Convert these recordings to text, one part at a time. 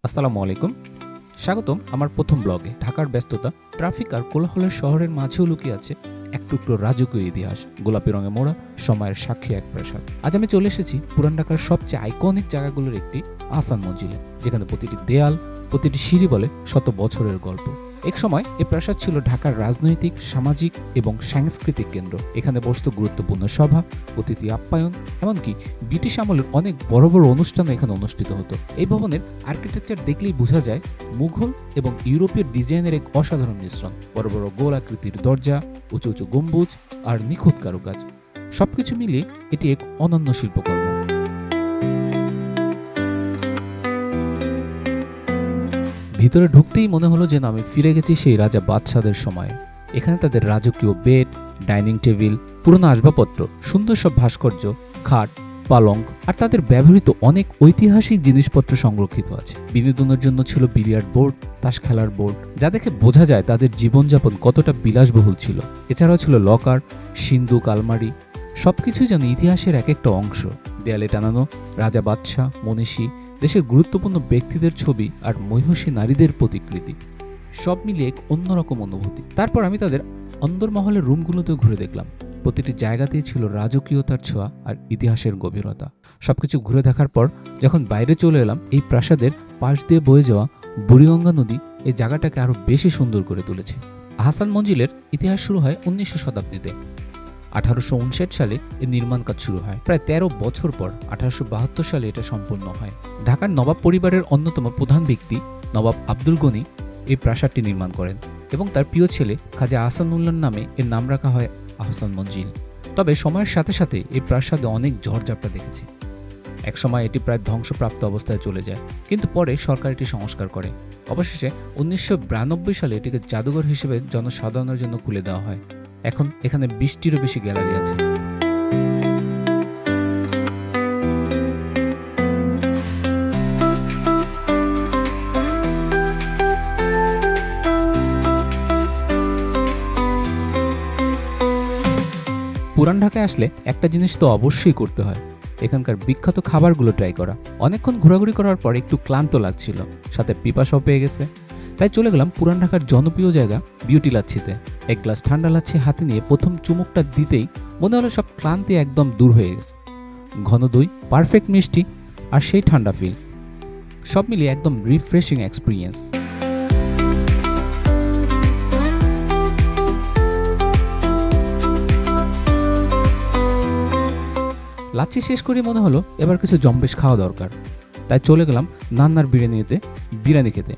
আসসালামু আলাইকুম। স্বাগতম আমার প্রথম ব্লগে। ঢাকার ব্যস্ততা, ট্রাফিক আর কোলাহলের শহরের মাঝেও লুকিয়ে আছে এক টুকরো রাজকীয় ইতিহাস। গোলাপি রঙে মোড়া সময়ের সাক্ষী এক প্রাসাদ। আজ আমি চলে এসেছি পুরান ঢাকার সবচেয়ে আইকনিক জায়গাগুলোর একটি, আহসান মঞ্জিলে, যেখানে প্রতিটি দেয়াল, প্রতিটি সিঁড়ি বলে শত বছরের গল্প। এক সময় এই প্রাসাদ ছিল ঢাকার রাজনৈতিক, সামাজিক এবং সাংস্কৃতিক কেন্দ্র। এখানে বসত গুরুত্বপূর্ণ সভা, অতিথি আপ্যায়ন, এমনকি ব্রিটিশ আমলের অনেক বড় বড় অনুষ্ঠানও এখানে অনুষ্ঠিত হতো। এই ভবনের আর্কিটেকচার দেখলেই বোঝা যায় মুঘল এবং ইউরোপীয় ডিজাইনের এক অসাধারণ মিশ্রণ। বড় বড় গোল আকৃতির দরজা, উঁচু উঁচু গম্বুজ আর নিখুঁত কারুকাজ, সবকিছু মিলিয়ে এটি এক অনন্য শিল্পকর্ম। ভিতরে ঢুকতেই মনে হলো যেন আমি ফিরে গেছি সেই রাজা বাদশাদের সময়ে। এখানে তাদের রাজকীয় বেড, ডাইনিং টেবিল, পুরনো আসবাবপত্র, সুন্দর সব ভাস্কর্য, খাট, পালঙ্ক আর তাদের ব্যবহৃত অনেক ঐতিহাসিক জিনিসপত্র সংরক্ষিত আছে। বিনোদনের জন্য ছিল বিলিয়ার্ড বোর্ড, তাস খেলার বোর্ড, যা দেখে বোঝা যায় তাদের জীবনযাপন কতটা বিলাসবহুল ছিল। এছাড়াও ছিল লকার, সিন্দুক, আলমারি, সবকিছুই যেন ইতিহাসের এক একটা অংশ। দেয়ালে টানানো রাজা বাদশাহ, মনীষী, দেশের গুরুত্বপূর্ণ ব্যক্তিদের ছবি আর মহিষী নারীদের প্রতিকৃতি, সব মিলিয়ে এক অন্যরকম অনুভূতি। তারপর আমি তাদের অন্দরমহলের রুমগুলোতেও ঘুরে দেখলাম। প্রতিটি জায়গাতেই ছিল রাজকীয়তার ছোঁয়া আর ইতিহাসের গভীরতা। সবকিছু ঘুরে দেখার পর যখন বাইরে চলে এলাম, এই প্রাসাদের পাশ দিয়ে বয়ে যাওয়া বুড়িগঙ্গা নদী এই জায়গাটাকে আরো বেশি সুন্দর করে তুলেছে। আহসান মঞ্জিলের ইতিহাস শুরু হয় 19 শতাব্দীতে। 1859 সালে এর নির্মাণ কাজ শুরু হয়। প্রায় 13 বছর পর 1872 সালে এটা সম্পূর্ণ হয়। ঢাকার নবাব পরিবারের অন্যতম প্রধান ব্যক্তি নবাব আব্দুল গনি এই প্রাসাদটি নির্মাণ করেন এবং তার প্রিয় ছেলে খাজা আহসানুল্লাহর নামে এর নাম রাখা হয় আহসান মঞ্জিল। তবে সময়ের সাথে সাথে এই প্রাসাদে অনেক ঝড়ঝাপটা দেখেছে। একসময় এটি প্রায় ধ্বংসপ্রাপ্ত অবস্থায় চলে যায়, কিন্তু পরে সরকার এটি সংস্কার করে। অবশেষে 1992 সালে এটিকে জাদুঘর হিসেবে জনসাধারণের জন্য খুলে দেওয়া হয়। এখন এখানে 20টিরও বেশি গ্যালারি আছে। পুরান ঢাকায় আসলে একটা জিনিস তো অবশ্যই করতে হয়, এখানকার বিখ্যাত খাবারগুলো ট্রাই করা। অনেকক্ষণ ঘোরাঘুরি করার পর একটু ক্লান্ত লাগছিল, সাথে পিপাসাও পেয়ে গেছে। তাই চলে গেলাম পুরান ঢাকার জনপ্রিয় জায়গা বিউটি লাচ্ছিতে। এক গ্লাস ঠান্ডা লাচ্ছি হাতে নিয়ে প্রথম চুমুকটা দিতেই মনে হলো সব ক্লান্তি একদম দূর হয়ে গেছে। ঘন দই, পারফেক্ট মিষ্টি আর সেই ঠান্ডা ফিল, সব মিলিয়ে একদম রিফ্রেশিং এক্সপিরিয়েন্স। লাচ্ছি শেষ করে মনে হলো এবার কিছু জম্বেশ খাওয়া দরকার। তাই চলে গেলাম নান্নার বিরিয়ানি খেতে।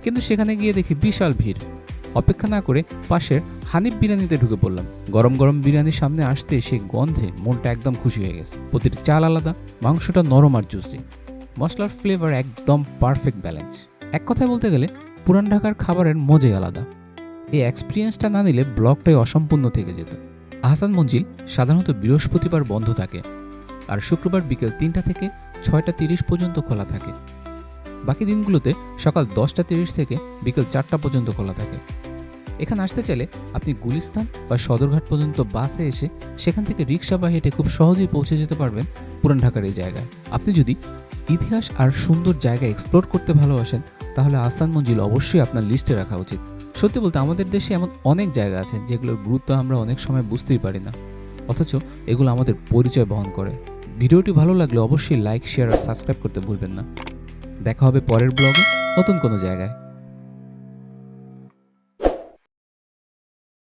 কিন্তু সেখানে গিয়ে দেখি বিশাল ভিড়। অপেক্ষা না করে পাশের হানিফ বিরিয়ানিতে ঢুকে পড়লাম। গরম গরম বিরিয়ানির সামনে আসতে সেই গন্ধে মনটা একদম খুশি হয়ে গেছে। প্রতিটি চাল আলাদা, মাংসটা নরম আর জুসি, মশলার ফ্লেভার একদম পারফেক্ট ব্যালেন্স। এক কথায় বলতে গেলে পুরান ঢাকার খাবারের মজাই আলাদা। এই এক্সপিরিয়েন্সটা না নিলে ব্লগটাই অসম্পূর্ণ থেকে যেত। আহসান মঞ্জিল সাধারণত বৃহস্পতিবার বন্ধ থাকে আর শুক্রবার বিকেল 3টা থেকে 6টা 30 পর্যন্ত খোলা থাকে। বাকি দিনগুলোতে সকাল 10টা 30 থেকে বিকেল 4টা পর্যন্ত খোলা থাকে। এখানে আসতে চাইলে আপনি গুলিস্তান বা সদরঘাট পর্যন্ত বাসে এসে সেখান থেকে রিক্সা বা হেঁটে খুব সহজেই পৌঁছে যেতে পারবেন পুরান ঢাকার এই জায়গায়। আপনি যদি ইতিহাস আর সুন্দর জায়গা এক্সপ্লোর করতে ভালোবাসেন, তাহলে আহসান মঞ্জিল অবশ্যই আপনার লিস্টে রাখা উচিত। সত্যি বলতে আমাদের দেশে এমন অনেক জায়গা আছে যেগুলোর গুরুত্ব আমরা অনেক সময় বুঝতেই পারি না, অথচ এগুলো আমাদের পরিচয় বহন করে। ভিডিওটি ভালো লাগলে অবশ্যই লাইক, শেয়ার আর সাবস্ক্রাইব করতে ভুলবেন না। দেখা হবে পরের ব্লগে নতুন কোনো জায়গায়।